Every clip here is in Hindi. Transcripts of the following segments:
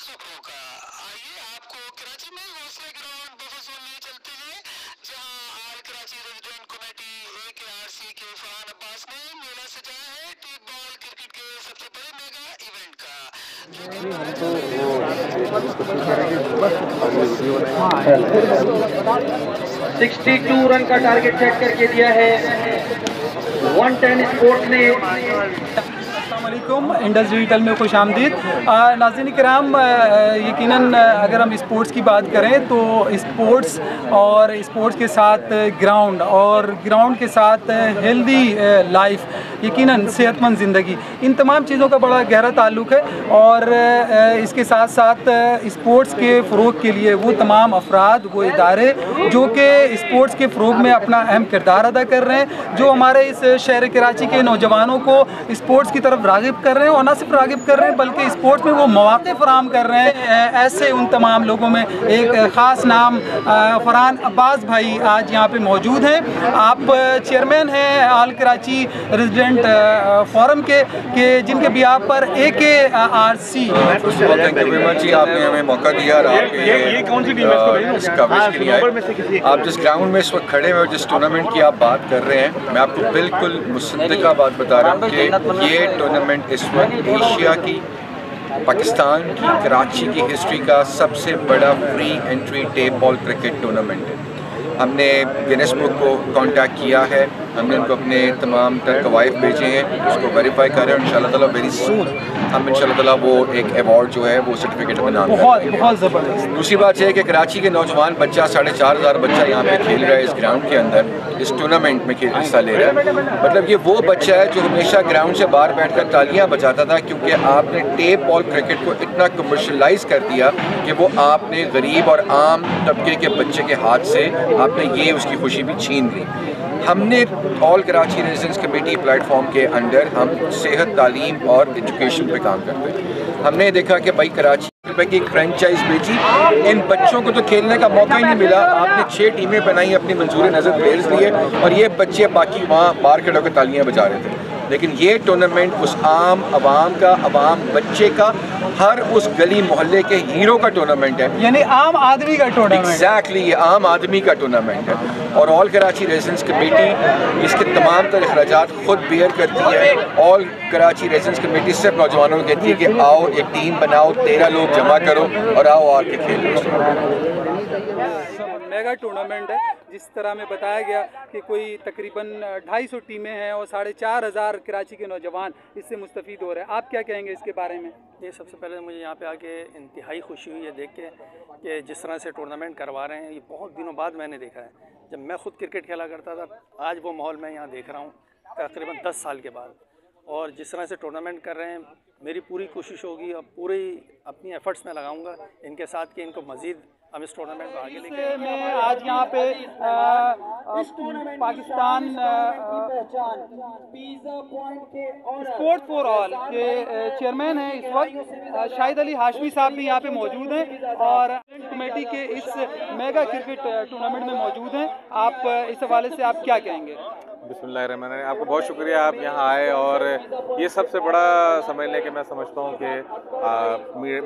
दर्शकों का। आइए आपको कराची में हौसले ग्राउंड बफर जोन लिए चलते हैं, जहां आल कराची रेजिडेंट कमेटी AKRC के फरहान अब्बास ने मेला सजाया है टेप बॉल क्रिकेट के सबसे बड़े मेगा इवेंट का। 62 रन का टारगेट सेट करके दिया है 110 स्पोर्ट्स ने। अस्सलामुअलैकुम, इंडस डिजिटल में खुश आमदीद। नाज़रीन किराम, यकीनन अगर हम स्पोर्ट्स की बात करें तो स्पोर्ट्स और स्पोर्ट्स के साथ ग्राउंड और ग्राउंड के साथ हेल्दी लाइफ, यकीनन सेहतमंद ज़िंदगी, इन तमाम चीज़ों का बड़ा गहरा ताल्लुक़ है। और इसके साथ साथ स्पोर्ट्स के फ़रोग के लिए वो तमाम अफराद, वो इदारे जो कि स्पोर्ट्स के फ़रोग में अपना अहम किरदार अदा कर रहे हैं, जो हमारे इस शहर कराची के नौजवानों को स्पोर्ट्स की तरफ राग़िब कर रहे हैं, और न सिर्फ राग़िब कर रहे हैं बल्कि स्पोर्ट्स में वो मौक़े फ़राहम कर रहे हैं। ऐसे उन तमाम लोगों में एक ख़ास नाम फरहान अब्बास भाई आज यहाँ पे मौजूद हैं। आप चेयरमैन हैं आल कराची रेजिडेंट फोरम के जिनके बिहार पर AKRC। Thank you very much जी, आपने हमें मौका दिया और आपके ये कौन सी टीम है इस कवरेज के लिए आए। आप जिस ग्राउंड में इस वक्त खड़े हैं और जिस टूर्नामेंट की आप बात कर रहे हैं, मैं आपको बिल्कुल मुसद्दिक़ा बात बता रहा हूँ कि ये टूर्नामेंट इस वक्त एशिया की, पाकिस्तान की, कराची की हिस्ट्री का सबसे बड़ा free entry tape ball cricket tournament है। हमने गिनेस बुक को कांटेक्ट किया है, हमने उनको अपने तमाम तर कवायद भेजे हैं, उसको वेरीफाई कर रहे हैं। इंशाल्लाह ताला वेरी सून हम इंशाल्लाह ताला वो एक अवार्ड जो है वो सर्टिफिकेट में नाम बहुत ज़बरदस्त। दूसरी बात यह है कि कराची के नौजवान बच्चा 4,500 बच्चा यहाँ पे खेल रहा है इस ग्राउंड के अंदर, इस टूर्नामेंट में हिस्सा ले रहा है। मतलब ये वो बच्चा है जो हमेशा ग्राउंड से बाहर बैठकर तालियां बजाता था, क्योंकि आपने टेप बॉल क्रिकेट को इतना कमर्शलाइज कर दिया कि वो आपने गरीब और आम तबके के बच्चे के हाथ से आपने ये उसकी खुशी भी छीन ली। हमने all Karachi residents committee platform के अंडर हम सेहत, तालीम और एजुकेशन पे काम करते हैं। हमने देखा कि भाई कराची रुपए की एक फ्रेंचाइज बेची, इन बच्चों को तो खेलने का मौका ही नहीं मिला। आपने 6 टीमें बनाई, अपनी मंजूरी नज़र प्लेयर्स लिए, और ये बच्चे बाकी वहाँ बाहर खड़े होकर तालियां बजा रहे थे। लेकिन ये टूर्नामेंट उस आम आवाम का, आवाम बच्चे का, हर उस गली मोहल्ले के हीरो का टूर्नामेंट है, यानी आम आदमी का टूर्नामेंट। एग्जैक्टली, ये आम आदमी का टूर्नामेंट है। और ऑल कराची रेजिडेंट्स कमेटी इसके तमाम तर अखराजात खुद बेयर करती है। ऑल कराची रेजिडेंट्स कमेटी सिर्फ नौजवानों को कहती है कि आओ एक टीम बनाओ, 13 लोग जमा करो और आओ आके खेलो। मेगा टूर्नामेंट है, जिस तरह में बताया गया कि कोई तकरीबन 250 टीमें हैं और 4,500 कराची के नौजवान इससे मुस्तफ़ीद हो रहे हैं। आप क्या कहेंगे इसके बारे में? ये सबसे पहले मुझे यहाँ पे आके इंतहाई खुशी हुई है देख के कि जिस तरह से टूर्नामेंट करवा रहे हैं, ये बहुत दिनों बाद मैंने देखा है। जब मैं ख़ुद क्रिकेट खेला करता था, आज वो माहौल मैं यहाँ देख रहा हूँ तकरीबन 10 साल के बाद। और जिस तरह से टूर्नामेंट कर रहे हैं, मेरी पूरी कोशिश होगी और पूरी अपनी एफर्ट्स में लगाऊंगा इनके साथ कि इनको मज़ीद हम इस टूर्नामेंट को आगे लेके। मैं आज यहाँ पे पाकिस्तान स्पोर्ट्स फॉर ऑल के चेयरमैन हैं इस वक्त शाहिद अली हाशमी साहब भी यहाँ पे मौजूद हैं और कमेटी के इस मेगा क्रिकेट टूर्नामेंट में मौजूद हैं। आप इस हवाले से आप क्या कहेंगे? बिस्मिल्लाहिर्रहमानिर्रहीम। आपको बहुत शुक्रिया, आप यहाँ आए, और ये सबसे बड़ा समझ लें कि मैं समझता हूँ कि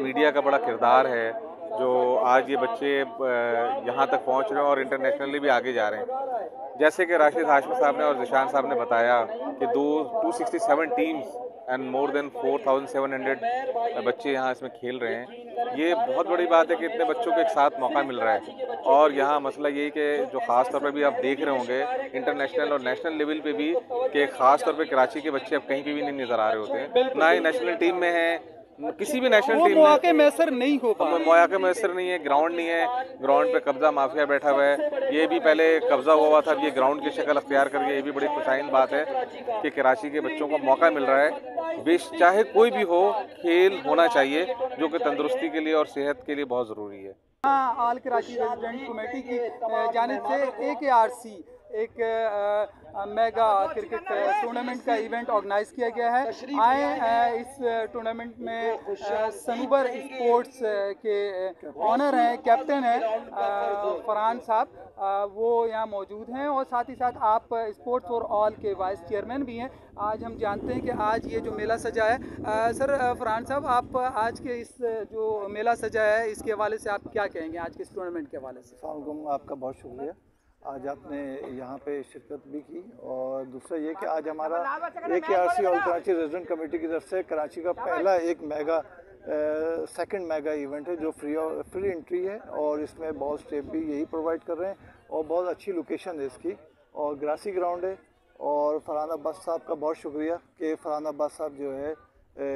मीडिया का बड़ा किरदार है जो आज ये बच्चे यहाँ तक पहुँच रहे हैं और इंटरनेशनली भी आगे जा रहे हैं। जैसे कि राशिद हाशमी साहब ने और जिशान साहब ने बताया कि 267 टीम्स एंड मोर देन 4,700 बच्चे यहाँ इसमें खेल रहे हैं। ये बहुत बड़ी बात है कि इतने बच्चों को एक साथ मौका मिल रहा है। और यहाँ मसला यही कि जो ख़ास तौर पे भी आप देख रहे होंगे इंटरनेशनल और नेशनल लेवल पे भी, कि ख़ास तौर पे कराची के बच्चे अब कहीं पे भी नहीं नज़र आ रहे होते हैं, ना ही नेशनल टीम में हैं, किसी भी नेशनल टीम में मौके मैसर नहीं हो पा, मौके मैसर नहीं है, ग्राउंड नहीं है, ग्राउंड पे कब्जा माफिया बैठा हुआ है। ये भी पहले कब्जा हुआ था, अब ये ग्राउंड की शक्ल अख्तियार करके, ये भी बड़ी खुशाइन बात है कि कराची के बच्चों को मौका मिल रहा है। चाहे कोई भी हो, खेल होना चाहिए जो कि तंदुरुस्ती के लिए और सेहत के लिए बहुत ज़रूरी है। आल कराची रेजिडेंट कमेटी की जानिब से AKRC एक मेगा क्रिकेट टूर्नामेंट का इवेंट ऑर्गेनाइज किया गया है। आए इस टूर्नामेंट में सनूबर स्पोर्ट्स के ऑनर हैं, कैप्टन हैं फरहान साहब, वो यहाँ मौजूद हैं और साथ ही साथ आप स्पोर्ट्स फॉर ऑल के वाइस चेयरमैन भी हैं। आज हम जानते हैं कि आज ये जो मेला सजा है, सर फरहान साहब, आप आज के इस जो मेला सजा है इसके हवाले से आप क्या कहेंगे, आज के इस टूर्नामेंट के हवाले से? अस्सलाम वालेकुम, आपका बहुत शुक्रिया, आज आपने यहाँ पे शिरकत भी की। और दूसरा ये कि आज हमारा AKRC और कराची रेजिडेंट कमेटी की तरफ से कराची का पहला एक मेगा सेकंड मेगा इवेंट है जो फ्री एंट्री है और इसमें बॉल स्टेप भी यही प्रोवाइड कर रहे हैं और बहुत अच्छी लोकेशन है इसकी और ग्रासी ग्राउंड है। और फरहान अब्बास साहब का बहुत शुक्रिया कि फरहान अब्बास साहब जो है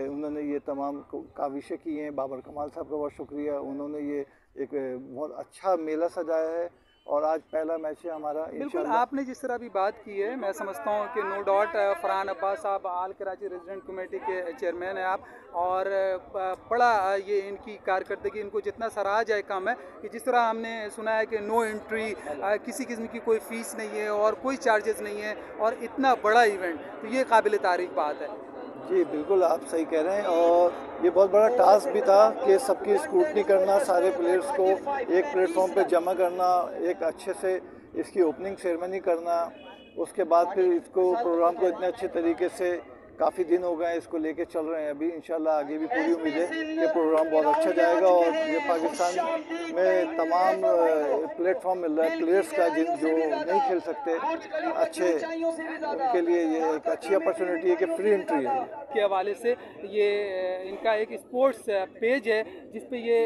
उन्होंने ये तमाम काविशें की हैं। बाबर कमाल साहब का बहुत शुक्रिया, उन्होंने ये एक बहुत अच्छा मेला सजाया है और आज पहला मैच है हमारा। बिल्कुल, आपने जिस तरह भी बात की है, मैं समझता हूँ कि नो डाउट फरहान अब्बास साहब आल कराची रेजिडेंट कमेटी के चेयरमैन हैं आप, और बड़ा ये इनकी कारकर्दगी इनको जितना सराहा जाए कम है कि जिस तरह हमने सुना है कि नो एंट्री, किसी किस्म की कोई फ़ीस नहीं है और कोई चार्जेस नहीं है और इतना बड़ा इवेंट, तो ये काबिल तारीफ बात है। जी बिल्कुल, आप सही कह रहे हैं और ये बहुत बड़ा टास्क भी था कि सबकी स्क्रूटनी करना, सारे प्लेयर्स को एक प्लेटफॉर्म पे जमा करना, एक अच्छे से इसकी ओपनिंग सेरेमनी करना, उसके बाद फिर इसको प्रोग्राम को इतने अच्छे तरीके से काफ़ी दिन हो गए इसको लेके चल रहे हैं। अभी इंशाल्लाह आगे भी पूरी उम्मीद है कि प्रोग्राम बहुत अच्छा जाएगा और ये पाकिस्तान में तमाम प्लेटफॉर्म मिल रहा है प्लेयर्स का जो नहीं खेल सकते अच्छे, उनके लिए ये एक अच्छी अपॉर्चुनिटी है कि फ्री एंट्री है। के हवाले से ये इनका एक स्पोर्ट्स पेज है जिस पे ये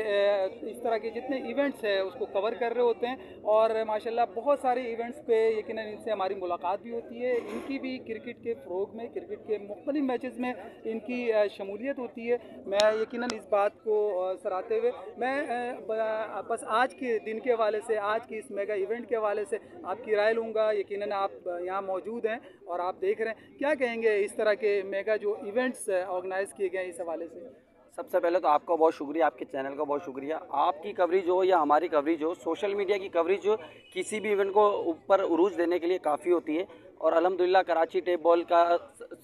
इस तरह के जितने इवेंट्स है उसको कवर कर रहे होते हैं और माशाल्लाह बहुत सारे इवेंट्स पे यकीनन इनसे हमारी मुलाकात भी होती है। इनकी भी क्रिकेट के फ़रोग में, क्रिकेट के मुख्तलिफ मैचेस में इनकी शमूलियत होती है। मैं यकीनन इस बात को सराहते हुए मैं बस आज के दिन के हवाले से, आज के इस मेगा इवेंट के हवाले से आपकी राय लूँगा। यकीनन आप यहाँ मौजूद हैं और आप देख रहे हैं, क्या कहेंगे इस तरह के मेगा जो इवेंट्स ऑर्गेनाइज़ किए गए इस हवाले से? सबसे पहले तो आपका बहुत शुक्रिया, आपके चैनल का बहुत शुक्रिया। आपकी कवरेज हो या हमारी कवरेज हो, सोशल मीडिया की कवरेज हो किसी भी इवेंट को ऊपर उरूज देने के लिए काफ़ी होती है। और अल्हम्दुलिल्लाह कराची टेप बॉल का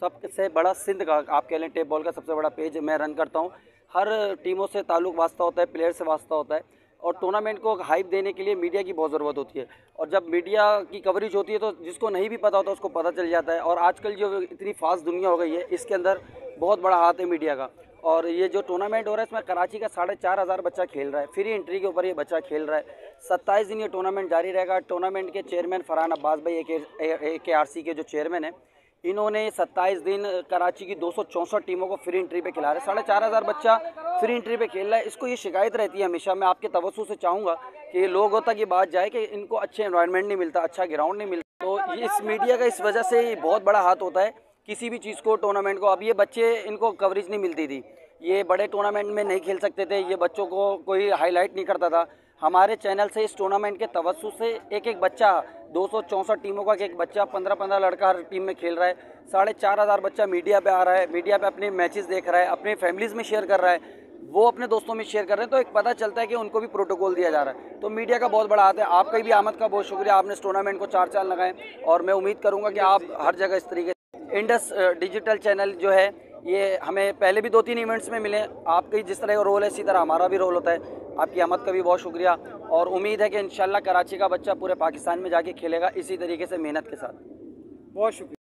सबसे बड़ा, सिंध का आप कह लें टेप बॉल का सबसे बड़ा पेज मैं रन करता हूँ। हर टीमों से ताल्लुक़ वास्ता होता है, प्लेयर से वास्ता होता है और टूर्नामेंट को हाइप देने के लिए मीडिया की बहुत ज़रूरत होती है। और जब मीडिया की कवरेज होती है तो जिसको नहीं भी पता होता उसको पता चल जाता है। और आजकल जो इतनी फास्ट दुनिया हो गई है, इसके अंदर बहुत बड़ा हाथ है मीडिया का। और ये जो टूर्नामेंट हो रहा है इसमें कराची का 4,500 बच्चा खेल रहा है, फ्री एंट्री के ऊपर ये बच्चा खेल रहा है। 27 दिन ये टूर्नामेंट जारी रहेगा। टूर्नामेंट के चेयरमैन फरहान अब्बास भाई AKRC के जो चेयरमैन हैं, इन्होंने 27 दिन कराची की 264 टीमों को फ्री एंट्री पे खिला रहे हैं। 4,500 बच्चा फ्री एंट्री पे खेल रहा है। इसको ये शिकायत रहती है हमेशा। मैं आपके तवज्जो से चाहूँगा कि लोगों तक ये बात जाए कि इनको अच्छे एनवायरनमेंट नहीं मिलता, अच्छा ग्राउंड नहीं मिलता। तो इस मीडिया का इस वजह से बहुत बड़ा हाथ होता है किसी भी चीज़ को, टूर्नामेंट को। अब ये बच्चे, इनको कवरेज नहीं मिलती थी, ये बड़े टूर्नामेंट में नहीं खेल सकते थे, ये बच्चों को कोई हाईलाइट नहीं करता था। हमारे चैनल से इस टूर्नामेंट के तवज्जो से एक एक बच्चा, 264 टीमों का एक बच्चा, 15-15 लड़का हर टीम में खेल रहा है। 4,500 बच्चा मीडिया पे आ रहा है, मीडिया पे अपने मैचेस देख रहा है, अपने फैमिलीज़ में शेयर कर रहा है, वो अपने दोस्तों में शेयर कर रहे हैं। तो एक पता चलता है कि उनको भी प्रोटोकॉल दिया जा रहा है। तो मीडिया का बहुत बड़ा हाथ है। आपका भी आमद का बहुत शुक्रिया, आपने इस टूर्नामेंट को 4 चाल लगाएं और मैं उम्मीद करूँगा कि आप हर जगह इस तरीके से। इंडस डिजिटल चैनल जो है ये हमें पहले भी 2-3 इवेंट्स में मिले। आपका जिस तरह का रोल है इसी तरह हमारा भी रोल होता है। आपकी आमद का भी बहुत शुक्रिया और उम्मीद है कि इंशाल्लाह कराची का बच्चा पूरे पाकिस्तान में जाके खेलेगा इसी तरीके से मेहनत के साथ। बहुत शुक्रिया।